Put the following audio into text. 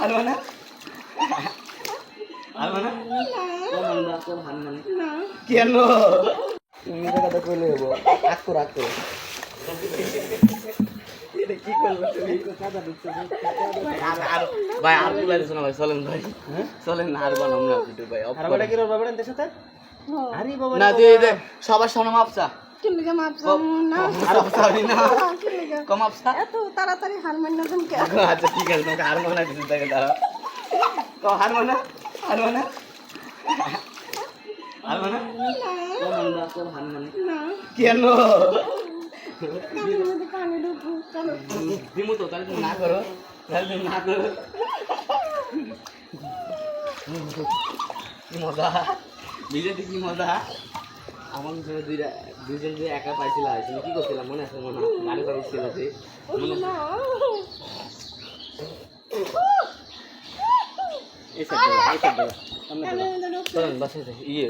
হারবা না হারবা না কেন তুমি কথা কইলে হবো রাখো রাখো এটা কি করবো তুমি আর ভাই আর বুলাই দিছ না ভাই চলেন ভাই চলেন না আর বানাম না ভিডিও ভাই হারবাটা কি রবা বেড়ান দেশে আরে বাবা না দিয়ে দে সবার সামনে মাপসা কিলিগা মাপসাম না সরি না কিলিগা কম আপসা এত তাড়াতাড়ি হার মান্য তুমি কে আচ্ছা ঠিক আছে তোমাকে হার মানা দিতে থাকে দাঁড়াও তো হার মানা হার মানা হার মানা না কেন কানের মধ্যে পানি ঢুকু চলো দিমু তো তাহলে তুমি না করো তাহলে তুমি না করো কি মজা বিজেপি কি মজা আমার ভিতরে দুইজন যে একা পাইছিল আসলে কি করছিলাম মনে আছে মনে গাড়ি গাড়ি ছিল যে মনে না এই সাইড দাও কানের মধ্যে ঢুকু চলেন বাসে ইয়ে